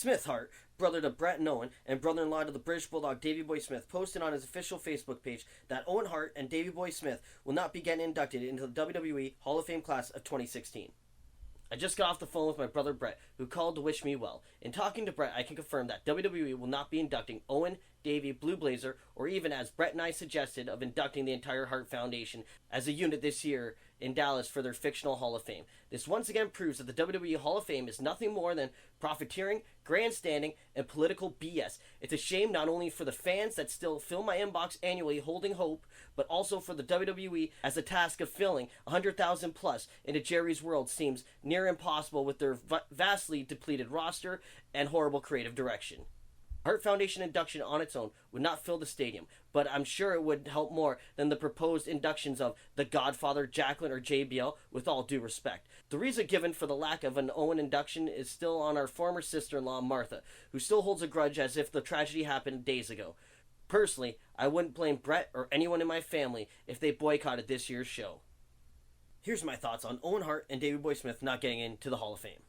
Smith Hart, brother to Brett and Owen, and brother-in-law to the British Bulldog Davey Boy Smith, posted on his official Facebook page that Owen Hart and Davey Boy Smith will not be getting inducted into the WWE Hall of Fame class of 2016. I just got off the phone with my brother Brett, who called to wish me well. In talking to Brett, I can confirm that WWE will not be inducting Owen, Davey, Blue Blazer, or even, as Brett and I suggested, of inducting the entire Hart Foundation as a unit this year in Dallas for their fictional Hall of Fame. This once again proves that the WWE Hall of Fame is nothing more than profiteering, grandstanding, and political BS. It's a shame not only for the fans that still fill my inbox annually holding hope, but also for the WWE, as the task of filling 100,000 plus into Jerry's World seems near impossible with their vastly depleted roster and horrible creative direction. Hart Foundation induction on its own would not fill the stadium, but I'm sure it would help more than the proposed inductions of The Godfather, Jacqueline, or JBL, with all due respect. The reason given for the lack of an Owen induction is still on our former sister-in-law, Martha, who still holds a grudge as if the tragedy happened days ago. Personally, I wouldn't blame Brett or anyone in my family if they boycotted this year's show. Here's my thoughts on Owen Hart and Davey Boy Smith not getting into the Hall of Fame.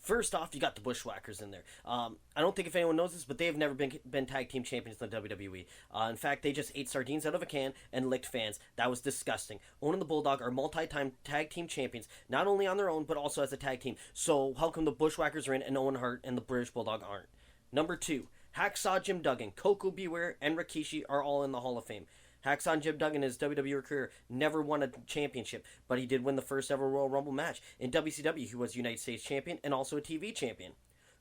First off, you got the Bushwhackers in there. I don't think if anyone knows this, but they have never been tag team champions in the WWE. In fact, they just ate sardines out of a can and licked fans. That was disgusting. Owen and the Bulldog are multi-time tag team champions, not only on their own, but also as a tag team. So how come the Bushwhackers are in and Owen Hart and the British Bulldog aren't? Number 2, Hacksaw Jim Duggan, Koko B. Ware, and Rikishi are all in the Hall of Fame. Hacksaw Jim Duggan in his WWE career never won a championship, but he did win the first ever Royal Rumble match. In WCW, he was United States champion and also a TV champion.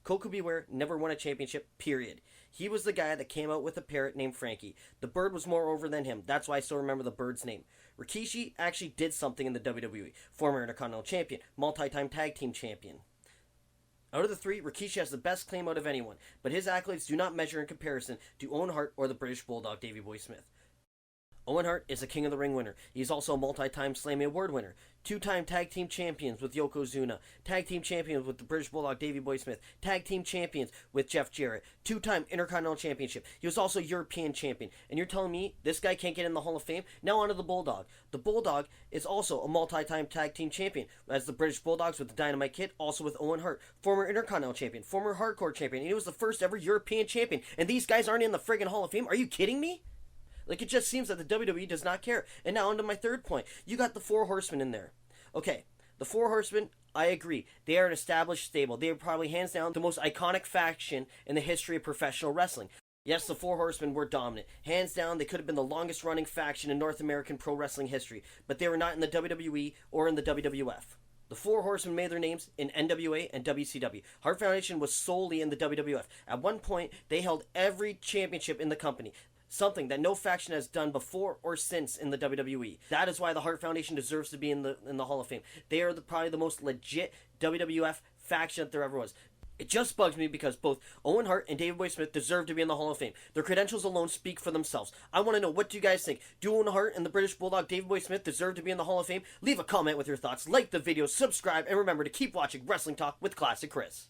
Koko B. Ware never won a championship, period. He was the guy that came out with a parrot named Frankie. The bird was more over than him. That's why I still remember the bird's name. Rikishi actually did something in the WWE. Former Intercontinental Champion, multi-time tag team champion. Out of the three, Rikishi has the best claim out of anyone, but his accolades do not measure in comparison to Owen Hart or the British Bulldog Davey Boy Smith. Owen Hart is a King of the Ring winner. He's also a multi-time Slammy Award winner. 2-time tag team champions with Yokozuna. Tag team champions with the British Bulldog Davey Boy Smith. Tag team champions with Jeff Jarrett. 2-time Intercontinental Championship. He was also European champion. And you're telling me this guy can't get in the Hall of Fame? Now on to the Bulldog. The Bulldog is also a multi-time tag team champion, as the British Bulldogs with the Dynamite Kid, also with Owen Hart. Former Intercontinental champion. Former Hardcore champion. And he was the first ever European champion. And these guys aren't in the friggin' Hall of Fame? Are you kidding me? Like, it just seems that the WWE does not care. And now on to my third point. You got the Four Horsemen in there. Okay, the Four Horsemen, I agree. They are an established stable. They are probably hands down the most iconic faction in the history of professional wrestling. Yes, the Four Horsemen were dominant. Hands down, they could have been the longest running faction in North American pro wrestling history. But they were not in the WWE or in the WWF. The Four Horsemen made their names in NWA and WCW. Hart Foundation was solely in the WWF. At one point, they held every championship in the company. Something that no faction has done before or since in the WWE. That is why the Hart Foundation deserves to be in the Hall of Fame. They are probably the most legit WWF faction that there ever was. It just bugs me because both Owen Hart and Davey Boy Smith deserve to be in the Hall of Fame. Their credentials alone speak for themselves. I want to know, what do you guys think? Do Owen Hart and the British Bulldog Davey Boy Smith deserve to be in the Hall of Fame? Leave a comment with your thoughts, like the video, subscribe, and remember to keep watching Wrestling Talk with Classic Chris.